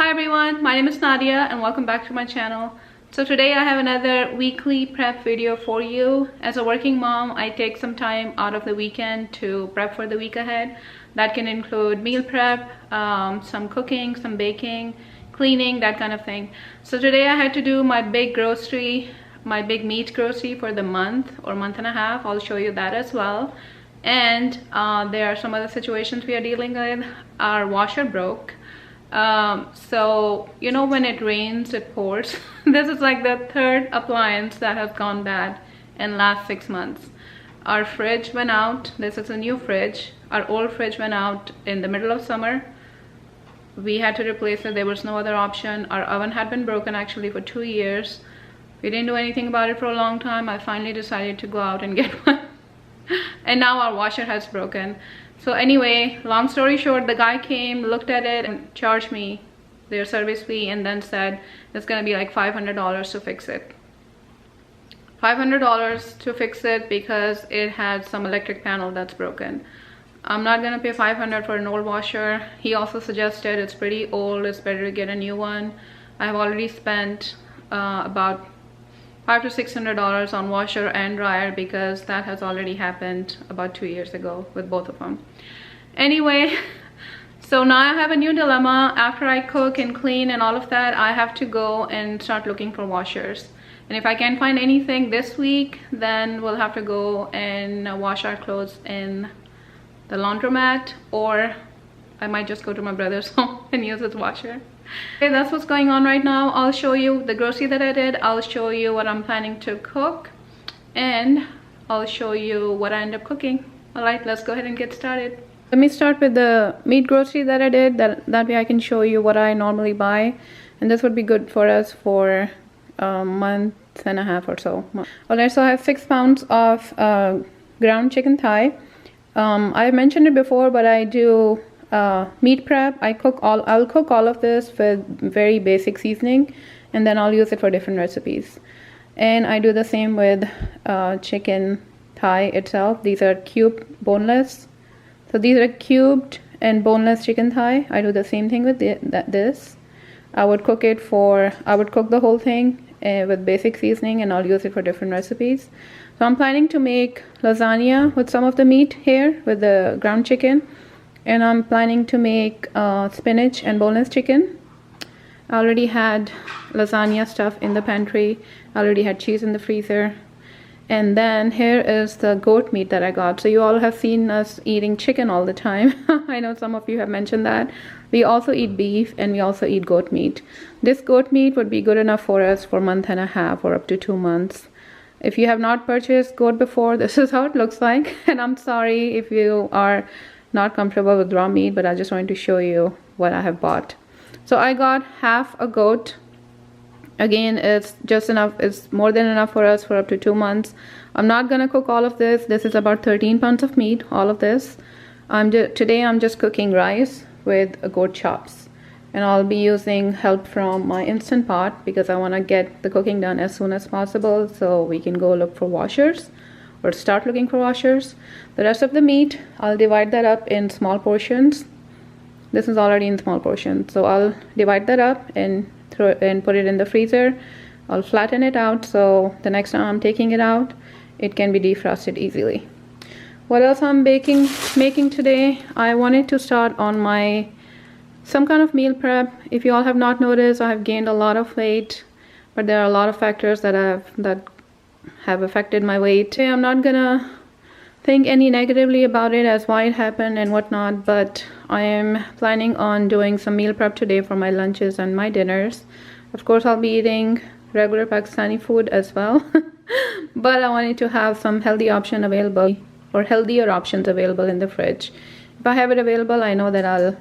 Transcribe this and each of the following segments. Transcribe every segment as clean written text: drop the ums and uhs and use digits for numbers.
Hi everyone, my name is Nadia and welcome back to my channel. So today I have another weekly prep video for you. As a working mom, I take some time out of the weekend to prep for the week ahead. That can include meal prep, some cooking, some baking, cleaning, that kind of thing. So today I had to do my big grocery, my big meat grocery for the month or month and a half. I'll show you that as well. And there are some other situations we are dealing with. Our washer broke. So you know, when it rains it pours. This is like the third appliance that has gone bad in last 6 months. Our fridge went out. This is a new fridge. Our old fridge went out in the middle of summer. We had to replace it. There was no other option. Our oven had been broken actually for 2 years. We didn't do anything about it for a long time. I finally decided to go out and get one. And now our washer has broken. So anyway, long story short, the guy came, looked at it and charged me their service fee and then said it's gonna be like $500 to fix it. $500 to fix it because it had some electric panel that's broken. I'm not gonna pay $500 for an old washer. He also suggested it's pretty old, it's better to get a new one. I have already spent about $500 to $600 on washer and dryer because that has already happened about 2 years ago with both of them. Anyway, so now I have a new dilemma. After I cook and clean and all of that, I have to go and start looking for washers. And if I can't find anything this week, then we'll have to go and wash our clothes in the laundromat, or I might just go to my brother's home and use his washer. Okay, that's what's going on right now. I'll show you the grocery that I did. I'll show you what I'm planning to cook, and I'll show you what I end up cooking. All right, let's go ahead and get started. Let me start with the meat grocery that I did. That way I can show you what I normally buy, and this would be good for us for a month and a half or so. All right, so I have 6 pounds of ground chicken thigh. I've mentioned it before, but I do meat prep. I'll cook all of this with very basic seasoning, and then I'll use it for different recipes. And I do the same with chicken thigh itself. These are cubed boneless. So these are cubed and boneless chicken thigh. I do the same thing with this. I would cook the whole thing with basic seasoning, and I'll use it for different recipes. So I'm planning to make lasagna with some of the meat here with the ground chicken. And I'm planning to make spinach and boneless chicken. I already had lasagna stuff in the pantry. I already had cheese in the freezer. And then here is the goat meat that I got. So you all have seen us eating chicken all the time. I know some of you have mentioned that. We also eat beef and we also eat goat meat. This goat meat would be good enough for us for a month and a half or up to 2 months. If you have not purchased goat before, this is how it looks like. And I'm sorry if you are not comfortable with raw meat, but I just wanted to show you what I have bought. So I got half a goat. Again, it's just enough, it's more than enough for us for up to 2 months. I'm not gonna cook all of this. This is about 13 pounds of meat, all of this. Today I'm just cooking rice with goat chops, and I'll be using help from my Instant Pot because I want to get the cooking done as soon as possible so we can go look for washers or start looking for washers. The rest of the meat, I'll divide that up in small portions. This is already in small portions, so I'll divide that up and put it in the freezer. I'll flatten it out so the next time I'm taking it out, it can be defrosted easily. What else I'm making today? I wanted to start on some kind of meal prep. If you all have not noticed, I have gained a lot of weight, but there are a lot of factors that have affected my weight. I'm not gonna think any negatively about it as why it happened and whatnot, but I am planning on doing some meal prep today for my lunches and my dinners. Of course, I'll be eating regular Pakistani food as well, but I wanted to have some healthy option available, or healthier options available in the fridge. If I have it available, I know that I'll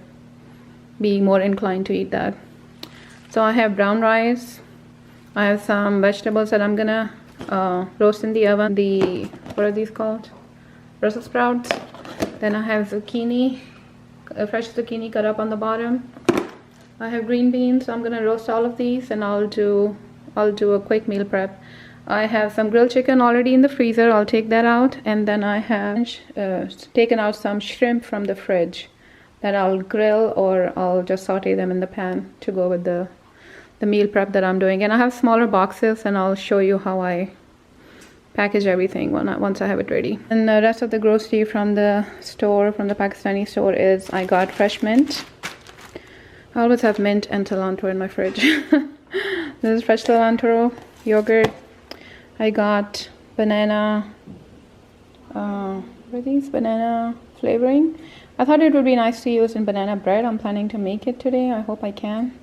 be more inclined to eat that. So I have brown rice. I have some vegetables that I'm gonna roast in the oven. What are these called? Brussels sprouts. Then I have zucchini, fresh zucchini cut up on the bottom. I have green beans. So I'm gonna roast all of these, and I'll do a quick meal prep. I have some grilled chicken already in the freezer. I'll take that out, and then I have taken out some shrimp from the fridge. that I'll grill, or I'll just saute them in the pan to go with the meal prep that I'm doing. And I have smaller boxes, and I'll show you how I package everything once I have it ready. And the rest of the grocery from the store, from the Pakistani store, is I got fresh mint. I always have mint and cilantro in my fridge. This is fresh cilantro, yogurt. I got banana, what are these? Banana flavoring. I thought it would be nice to use in banana bread. I'm planning to make it today. I hope I can.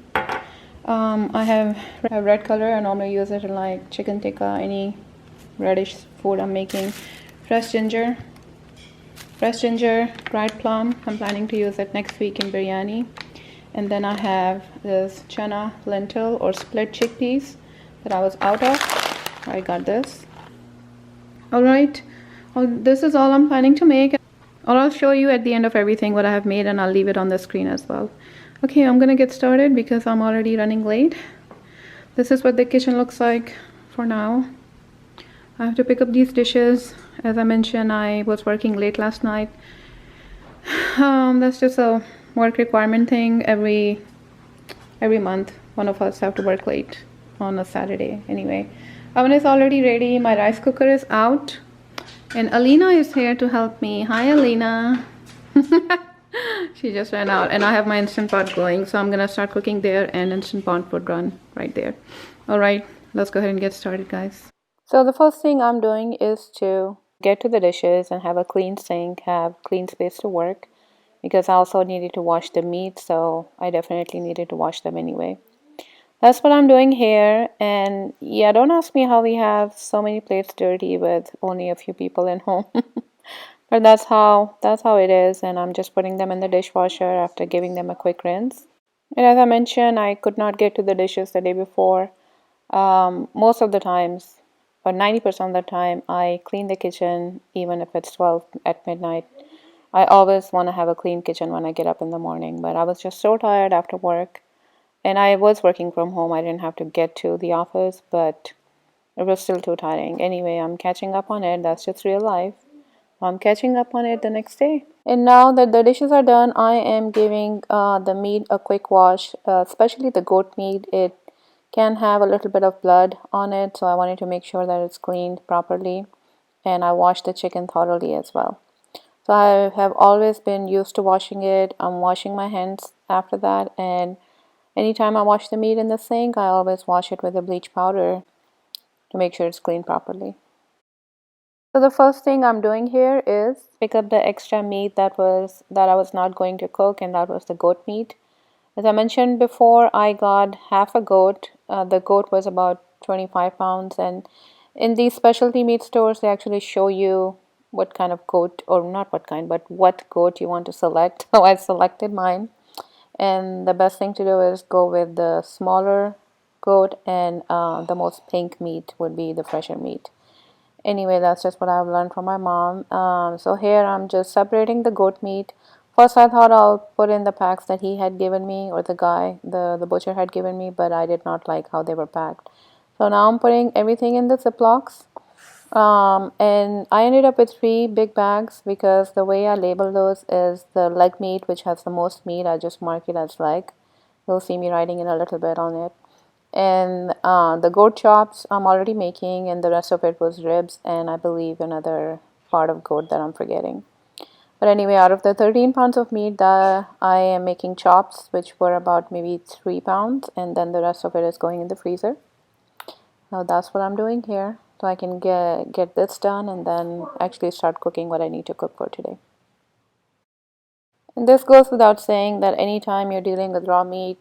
I have red color. I normally use it in like chicken tikka, any reddish food I'm making. Fresh ginger, dried plum. I'm planning to use it next week in biryani. And then I have this chana lentil or split chickpeas that I was out of. I got this. Alright, this is all I'm planning to make. Or I'll show you at the end of everything what I have made, and I'll leave it on the screen as well. Okay, I'm gonna get started because I'm already running late. This is what the kitchen looks like for now. I have to pick up these dishes. As I mentioned, I was working late last night. That's just a work requirement thing. Every month one of us have to work late on a Saturday. Anyway, oven is already ready. My rice cooker is out, and Aleena is here to help me. Hi, Aleena. She just ran out, and I have my Instant Pot going, so I'm gonna start cooking there, and Instant Pot would run right there. All right, let's go ahead and get started, guys. So the first thing I'm doing is to get to the dishes and have a clean sink, have clean space to work, because I also needed to wash the meat, so I definitely needed to wash them anyway. That's what I'm doing here. And yeah, don't ask me how we have so many plates dirty with only a few people in home. But that's how it is, and I'm just putting them in the dishwasher after giving them a quick rinse. And as I mentioned, I could not get to the dishes the day before. Most of the times, or 90% of the time, I clean the kitchen even if it's 12 at midnight. I always want to have a clean kitchen when I get up in the morning, but I was just so tired after work. And I was working from home. I didn't have to get to the office, but it was still too tiring. Anyway, I'm catching up on it. That's just real life. I'm catching up on it the next day. And now that the dishes are done, I am giving the meat a quick wash, especially the goat meat. It can have a little bit of blood on it, so I wanted to make sure that it's cleaned properly. And I washed the chicken thoroughly as well. So I have always been used to washing it. I'm washing my hands after that, and anytime I wash the meat in the sink, I always wash it with a bleach powder to make sure it's cleaned properly. So the first thing I'm doing here is pick up the extra meat that I was not going to cook, and that was the goat meat. As I mentioned before, I got half a goat. The goat was about 25 pounds, and in these specialty meat stores, they actually show you what kind of goat, or not what kind, but what goat you want to select. So I selected mine, and the best thing to do is go with the smaller goat, and the most pink meat would be the fresher meat. Anyway, that's just what I've learned from my mom. So here I'm just separating the goat meat. First I thought I'll put in the packs that he had given me, or the guy, the butcher had given me, but I did not like how they were packed. So now I'm putting everything in the Ziplocs. And I ended up with 3 big bags because the way I label those is the leg meat, which has the most meat. I just mark it as leg. You'll see me writing in a little bit on it. And the goat chops I'm already making, and the rest of it was ribs, and I believe another part of goat that I'm forgetting. But anyway, out of the 13 pounds of meat, I am making chops, which were about maybe 3 pounds, and then the rest of it is going in the freezer. Now that's what I'm doing here, so I can get this done and then actually start cooking what I need to cook for today. And this goes without saying that anytime you're dealing with raw meat,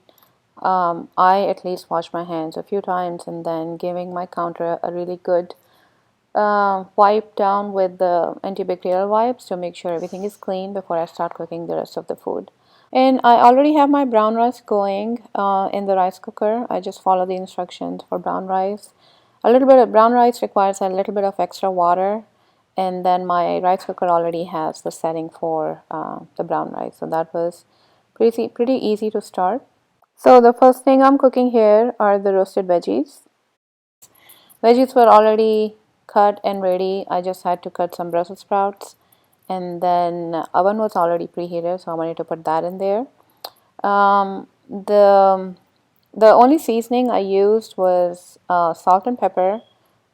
I at least wash my hands a few times, and then giving my counter a really good wipe down with the antibacterial wipes to make sure everything is clean before I start cooking the rest of the food. And I already have my brown rice going in the rice cooker. I just follow the instructions for brown rice. A little bit of brown rice requires a little bit of extra water, and then my rice cooker already has the setting for the brown rice, so that was pretty easy to start. So the first thing I'm cooking here are the roasted veggies. Veggies were already cut and ready. I just had to cut some Brussels sprouts, and then oven was already preheated, so I wanted to put that in there. The only seasoning I used was salt and pepper,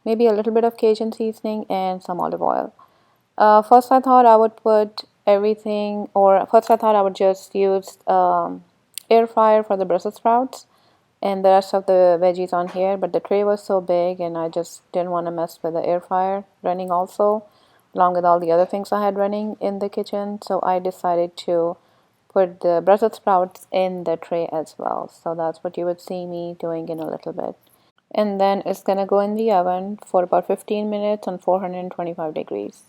maybe a little bit of Cajun seasoning, and some olive oil. First I thought I would put everything, or first I thought I would just use air fryer for the Brussels sprouts and the rest of the veggies on here, but the tray was so big and I just didn't want to mess with the air fryer running also, along with all the other things I had running in the kitchen. So I decided to put the Brussels sprouts in the tray as well. So that's what you would see me doing in a little bit. And then it's gonna go in the oven for about 15 minutes on 425 degrees.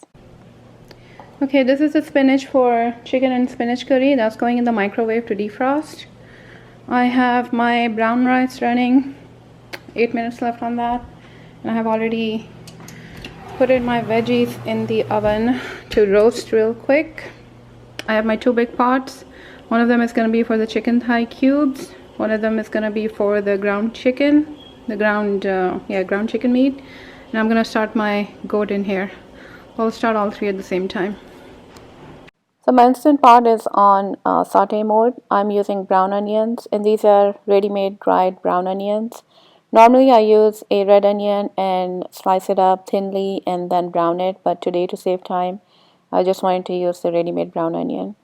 Okay, this is the spinach for chicken and spinach curry. That's going in the microwave to defrost. I have my brown rice running, 8 minutes left on that, and I have already put in my veggies in the oven to roast real quick. I have my 2 big pots. One of them is going to be for the chicken thigh cubes. One of them is going to be for the ground chicken, the ground chicken meat. And I'm going to start my goat in here. I'll start all 3 at the same time. So my instant pot is on saute mode. I'm using brown onions, and these are ready-made dried brown onions. Normally I use a red onion and slice it up thinly and then brown it, but today to save time I just wanted to use the ready-made brown onion.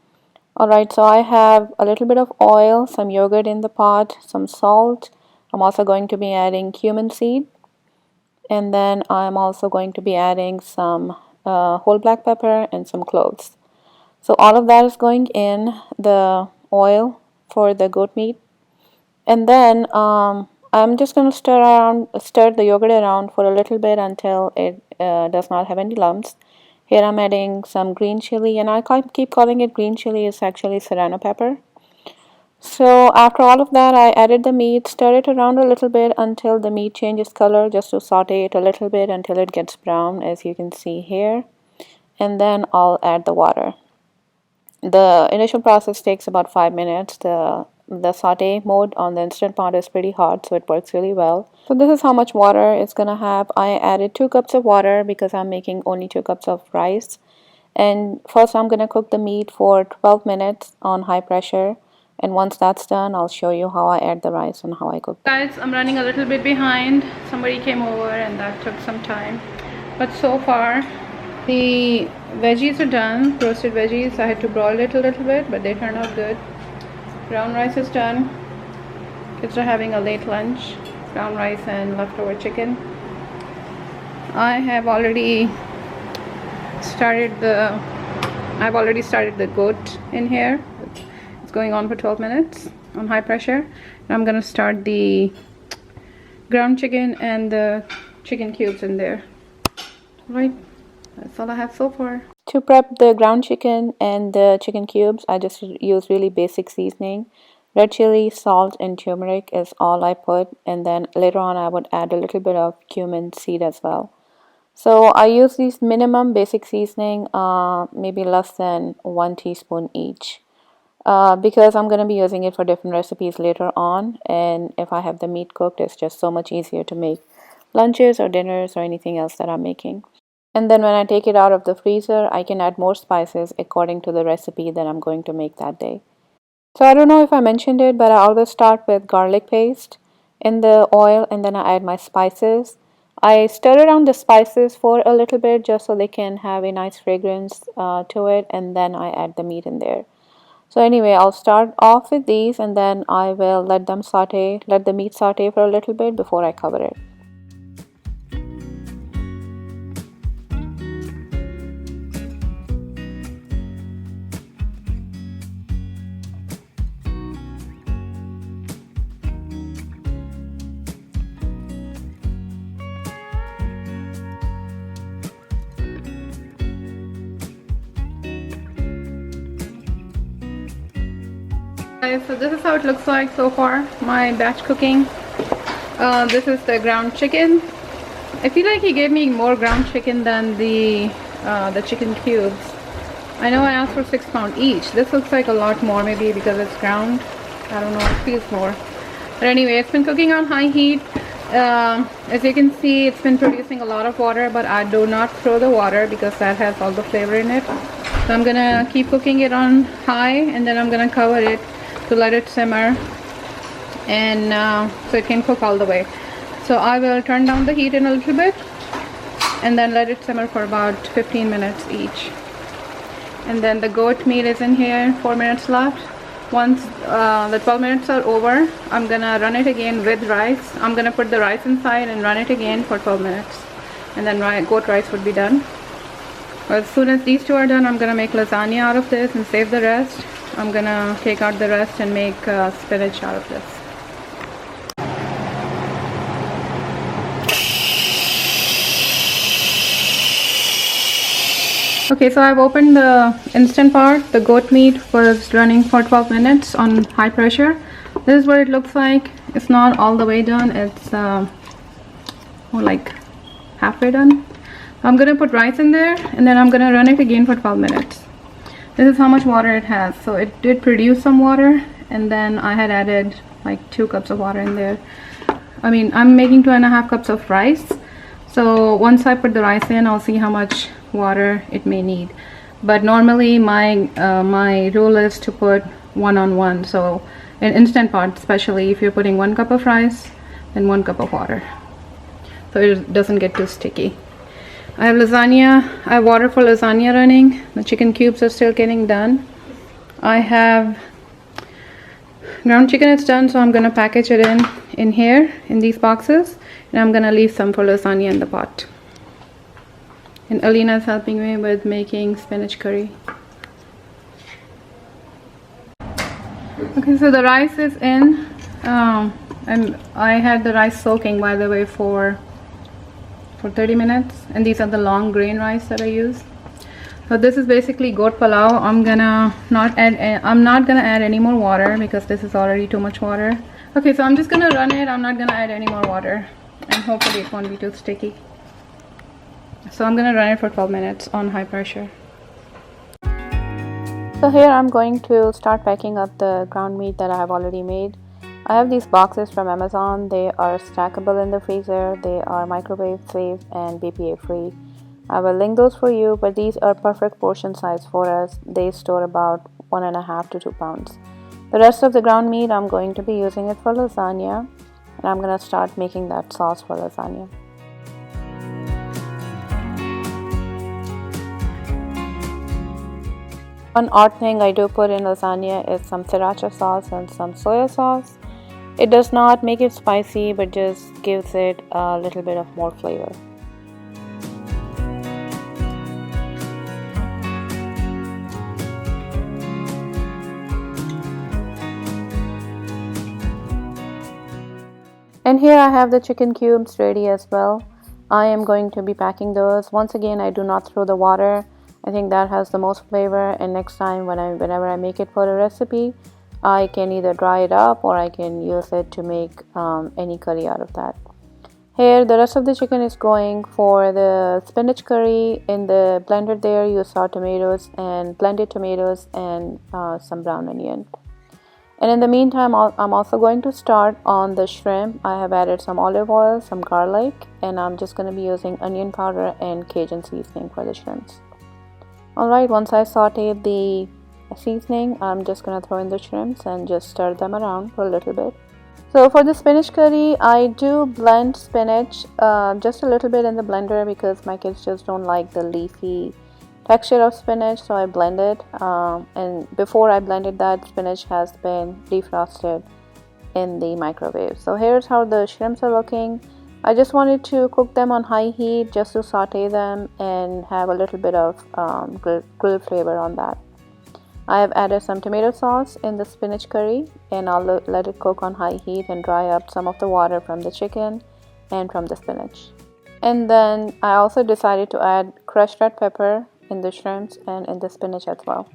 Alright, so I have a little bit of oil, some yogurt in the pot, some salt. I'm also going to be adding cumin seed, and then I'm also going to be adding some whole black pepper and some cloves. So all of that is going in the oil for the goat meat. And then I'm just going to stir the yogurt around for a little bit until it does not have any lumps. Here I'm adding some green chili, and I keep calling it green chili. It's actually serrano pepper. So after all of that, I added the meat, stir it around a little bit until the meat changes color, just to saute it a little bit until it gets brown, as you can see here. And then I'll add the water. The initial process takes about 5 minutes. The saute mode on the Instant Pot is pretty hot, so it works really well. So this is how much water it's gonna have. I added 2 cups of water because I'm making only 2 cups of rice. And first I'm gonna cook the meat for 12 minutes on high pressure. And once that's done, I'll show you how I add the rice and how I cook. Guys, I'm running a little bit behind. Somebody came over and that took some time. But so far, the veggies are done, roasted veggies. I had to broil it a little bit, but they turned out good. Brown rice is done. Kids are having a late lunch. Brown rice and leftover chicken. I have already started the goat in here. It's going on for 12 minutes on high pressure. And I'm gonna start the ground chicken and the chicken cubes in there. Right. That's all I have so far. To prep the ground chicken and the chicken cubes, I just use really basic seasoning. Red chili, salt, and turmeric is all I put, and then later on I would add a little bit of cumin seed as well. So I use these minimum basic seasoning, maybe less than 1 teaspoon each, because I'm going to be using it for different recipes later on, and if I have the meat cooked, it's just so much easier to make lunches or dinners or anything else that I'm making. And then when I take it out of the freezer, I can add more spices according to the recipe that I'm going to make that day. So I don't know if I mentioned it, but I always start with garlic paste in the oil, and then I add my spices. I stir around the spices for a little bit just so they can have a nice fragrance to it, and then I add the meat in there. So anyway, I'll start off with these, and then I will let the meat saute for a little bit before I cover it. So this is how it looks like so far, my batch cooking. This is the ground chicken. I feel like he gave me more ground chicken than the chicken cubes. I know I asked for 6 pounds each. This looks like a lot more, maybe because it's ground. I don't know, it feels more. But anyway, it's been cooking on high heat. As you can see, it's been producing a lot of water, but I do not throw the water because that has all the flavor in it. So I'm gonna keep cooking it on high, and then I'm gonna cover it to let it simmer, and so it can cook all the way. So I will turn down the heat in a little bit and then let it simmer for about 15 minutes each. And then the goat meat is in here, 4 minutes left. Once the 12 minutes are over, I'm gonna run it again with rice. I'm gonna put the rice inside and run it again for 12 minutes, and then goat rice would be done. As soon as these two are done, I'm gonna make lasagna out of this and save the rest. I'm gonna take out the rest and make spinach out of this. Okay, so I've opened the instant part. The goat meat was running for 12 minutes on high pressure. This is what it looks like. It's not all the way done. It's more like halfway done. I'm gonna put rice in there, and then I'm gonna run it again for 12 minutes. This is how much water it has. So it did produce some water, and then I had added like 2 cups of water in there. I mean, I'm making 2.5 cups of rice. So once I put the rice in, I'll see how much water it may need. But normally my my rule is to put 1 on 1. So in instant pot, especially if you're putting 1 cup of rice and 1 cup of water, so it doesn't get too sticky. I have lasagna. I have water for lasagna running. The chicken cubes are still getting done. I have ground chicken. It's done, so I'm gonna package it in here in these boxes, and I'm gonna leave some for lasagna in the pot. And Aleena is helping me with making spinach curry. Okay, so the rice is in, and I had the rice soaking, by the way, for 30 minutes, and these are the long grain rice that I use. So this is basically goat pulao. I'm not gonna add any more water because this is already too much water. Okay, so I'm just gonna run it. I'm not gonna add any more water, and hopefully it won't be too sticky. So I'm gonna run it for 12 minutes on high pressure. So here I'm going to start packing up the ground meat that I have already made. I have these boxes from Amazon. They are stackable in the freezer. They are microwave safe and BPA free. I will link those for you, but these are perfect portion size for us. They store about 1.5 to 2 pounds. The rest of the ground meat, I'm going to be using it for lasagna, and I'm going to start making that sauce for lasagna. One odd thing I do put in lasagna is some sriracha sauce and some soya sauce. It does not make it spicy, but just gives it a little bit of more flavor. And here I have the chicken cubes ready as well. I am going to be packing those. Once again, I do not throw the water. I think that has the most flavor, and next time whenever I make it for a recipe, I can either dry it up or I can use it to make any curry out of that. Here the rest of the chicken is going for the spinach curry. In the blender there you saw tomatoes and blended tomatoes and some brown onion. And in the meantime, I'm also going to start on the shrimp. I have added some olive oil, some garlic, and I'm just going to be using onion powder and Cajun seasoning for the shrimps. Alright, once I sauteed the seasoning, I'm just going to throw in the shrimps and just stir them around for a little bit. So for the spinach curry, I do blend spinach just a little bit in the blender because my kids just don't like the leafy texture of spinach, so I blend it, and before I blended that, spinach has been defrosted in the microwave. So here's how the shrimps are looking. I just wanted to cook them on high heat just to saute them and have a little bit of grill flavor on that. I have added some tomato sauce in the spinach curry, and I'll let it cook on high heat and dry up some of the water from the chicken and from the spinach. And then I also decided to add crushed red pepper in the shrimps and in the spinach as well.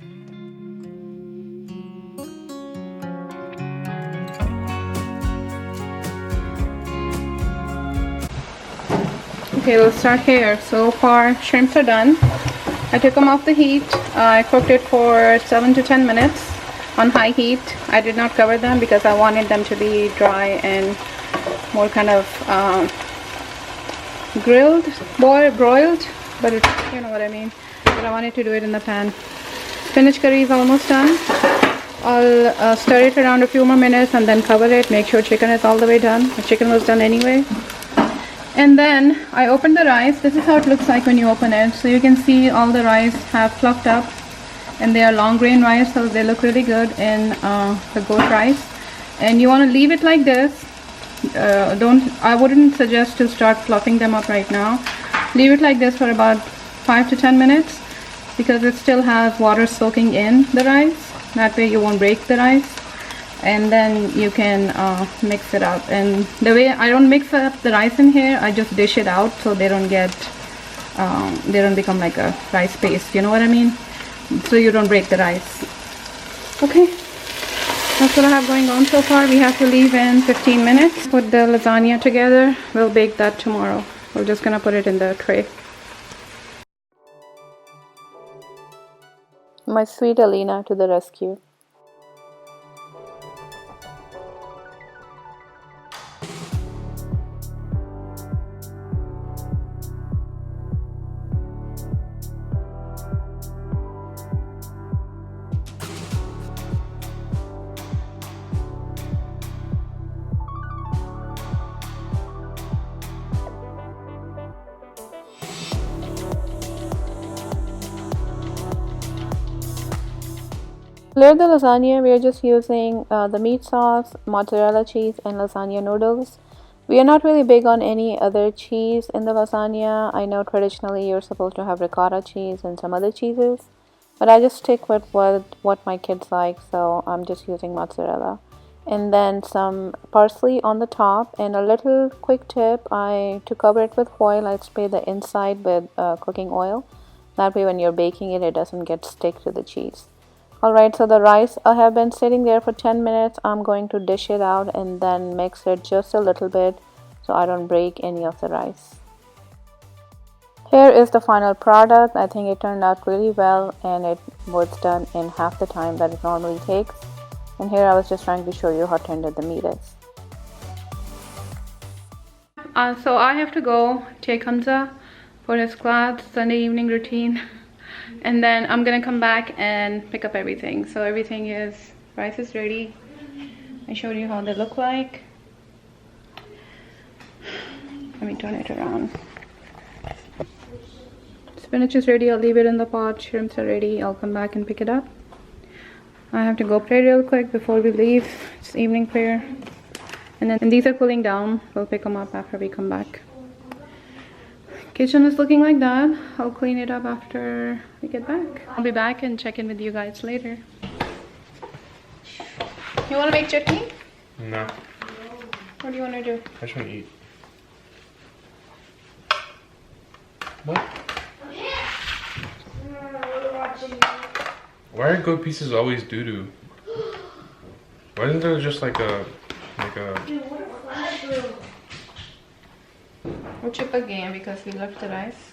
Okay, we'll start here. So far, shrimps are done. I took them off the heat. I cooked it for 7 to 10 minutes on high heat. I did not cover them because I wanted them to be dry and more kind of broiled, but it's, you know what I mean. But I wanted to do it in the pan. Spinach curry is almost done. I'll stir it around a few more minutes and then cover it. Make sure chicken is all the way done. The chicken was done anyway. And then I opened the rice. This is how it looks like when you open it. So you can see all the rice have fluffed up, and they are long grain rice, so they look really good in the goat rice. And you want to leave it like this. I wouldn't suggest to start fluffing them up right now. Leave it like this for about 5 to 10 minutes because it still has water soaking in the rice. That way you won't break the rice, and then you can mix it up. And the way I don't mix up the rice in here, I just dish it out so they don't become like a rice paste, you know what I mean? So you don't break the rice. Okay, that's what I have going on so far. We have to leave in 15 minutes. Put the lasagna together. We'll bake that tomorrow. We're just gonna put it in the tray. My sweet Aleena to the rescue. To layer the lasagna, we are just using the meat sauce, mozzarella cheese, and lasagna noodles. We are not really big on any other cheese in the lasagna. I know traditionally you're supposed to have ricotta cheese and some other cheeses, but I just stick with what my kids like, so I'm just using mozzarella. And then some parsley on the top, and a little quick tip, to cover it with foil, I spray the inside with cooking oil. That way when you're baking it, it doesn't get stick to the cheese. Alright, so the rice I have been sitting there for 10 minutes. I'm going to dish it out and then mix it just a little bit so I don't break any of the rice. Here is the final product. I think it turned out really well, and it was done in half the time that it normally takes. And here I was just trying to show you how tender the meat is. So I have to go take Hamza for his class, Sunday evening routine. And then I'm gonna come back and pick up everything. So everything is, rice is ready. I showed you how they look like. Let me turn it around. Spinach is ready. I'll leave it in the pot. Shrimps are ready. I'll come back and pick it up. I have to go pray real quick before we leave. It's evening prayer. And then these are cooling down. We'll pick them up after we come back. Kitchen is looking like that. I'll clean it up after we get back. I'll be back and check in with you guys later. You want to make chutney? No. What do you want to do? I just want to eat. What? Why are goat pieces always doo-doo? Why isn't there just like a... We'll chip again because we left the rice.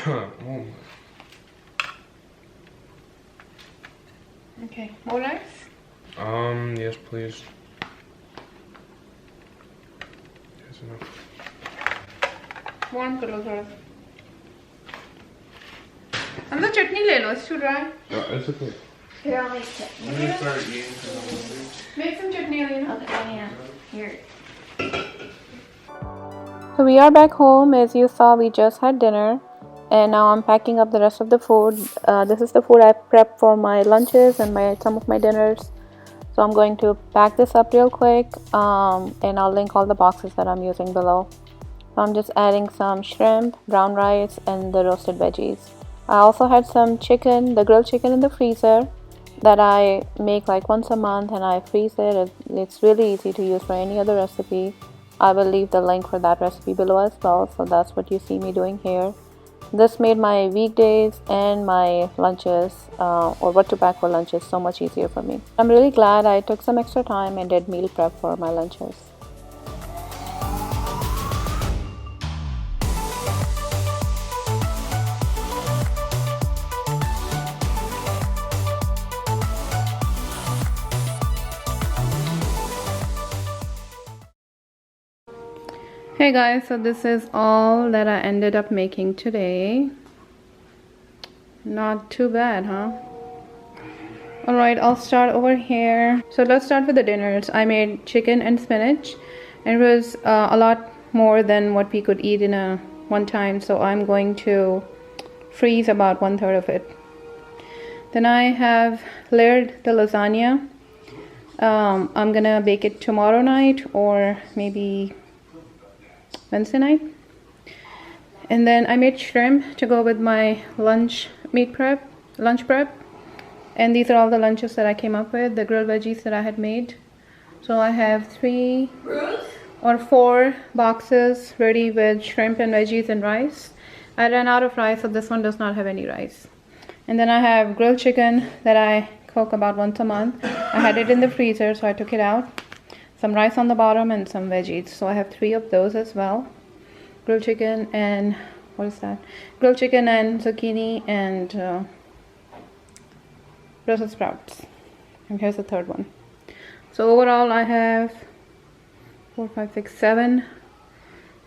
Oh. Okay, more rice? Yes please. Yes, enough. Warm karo thoda. And the chutney le lo, it's too dry. No, it's okay. Here, I'll make chutney. I'm gonna start eating because I'm hungry. Make some chutney, Aleena. Okay, Aleena. Here. So we are back home. As you saw, we just had dinner, and now I'm packing up the rest of the food. This is the food I prepped for my lunches and some of my dinners. So I'm going to pack this up real quick, and I'll link all the boxes that I'm using below. So I'm just adding some shrimp, brown rice, and the roasted veggies. I also had some chicken, the grilled chicken in the freezer that I make like once a month, and I freeze it. It's really easy to use for any other recipe. I will leave the link for that recipe below as well. So that's what you see me doing here. This made my weekdays and my lunches, or what to pack for lunches, so much easier for me. I'm really glad I took some extra time and did meal prep for my lunches. Hey guys, so this is all that I ended up making today. Not too bad, huh? Alright, I'll start over here. So let's start with the dinners. I made chicken and spinach, and it was a lot more than what we could eat in a one time, so I'm going to freeze about 1/3 of it. Then I have layered the lasagna. I'm gonna bake it tomorrow night or maybe Wednesday night. And then I made shrimp to go with my lunch prep. And these are all the lunches that I came up with, the grilled veggies that I had made. So I have 3 or 4 boxes ready with shrimp and veggies and rice. I ran out of rice, so this one does not have any rice. And then I have grilled chicken that I cook about once a month. I had it in the freezer, so I took it out. Some rice on the bottom and some veggies. So I have 3 of those as well. Grilled chicken and, what is that? Grilled chicken and zucchini and Brussels sprouts. And here's the 3rd one. So overall I have 4, 5, 6, 7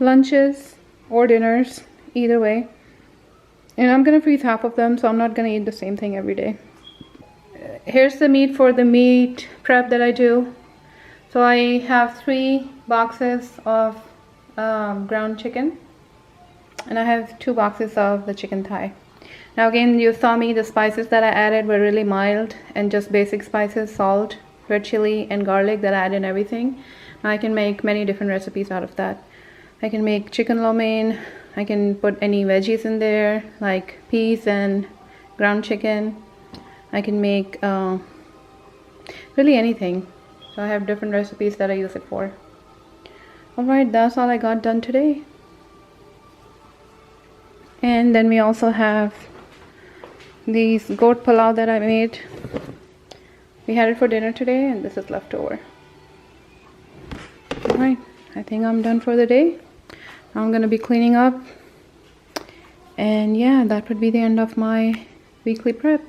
lunches or dinners, either way. And I'm gonna freeze half of them, so I'm not gonna eat the same thing every day. Here's the meat for the meat prep that I do. So I have 3 boxes of ground chicken, and I have 2 boxes of the chicken thigh. Now again, you saw me, the spices that I added were really mild and just basic spices, salt, red chili and garlic that I add in everything. I can make many different recipes out of that. I can make chicken lo mein. I can put any veggies in there like peas and ground chicken. I can make really anything. So I have different recipes that I use it for. Alright, that's all I got done today. And then we also have these goat pulao that I made. We had it for dinner today, and this is leftover. Alright, I think I'm done for the day. I'm gonna be cleaning up. And yeah, that would be the end of my weekly prep.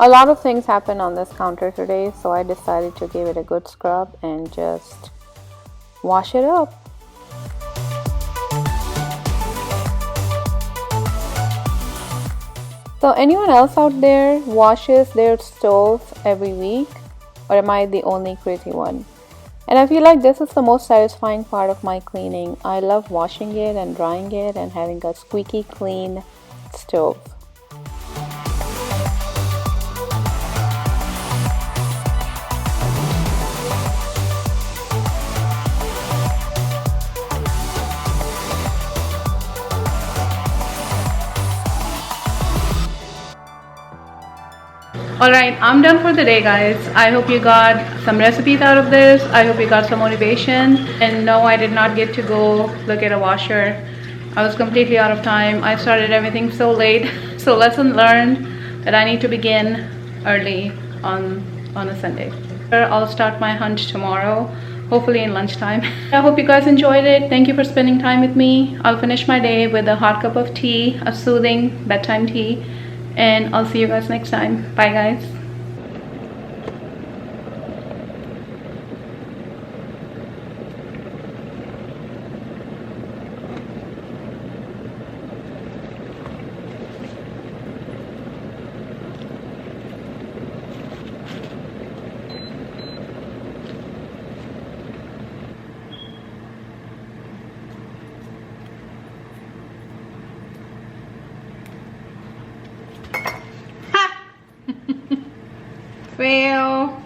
A lot of things happened on this counter today, so I decided to give it a good scrub and just wash it up. So anyone else out there washes their stove every week, or am I the only crazy one? And I feel like this is the most satisfying part of my cleaning. I love washing it and drying it and having a squeaky clean stove. Alright, I'm done for the day, guys. I hope you got some recipes out of this. I hope you got some motivation. And no, I did not get to go look at a washer. I was completely out of time. I started everything so late. So lesson learned that I need to begin early on a Sunday. I'll start my hunt tomorrow, hopefully in lunchtime. I hope you guys enjoyed it. Thank you for spending time with me. I'll finish my day with a hot cup of tea, a soothing bedtime tea, and I'll see you guys next time. Bye, guys. Fail.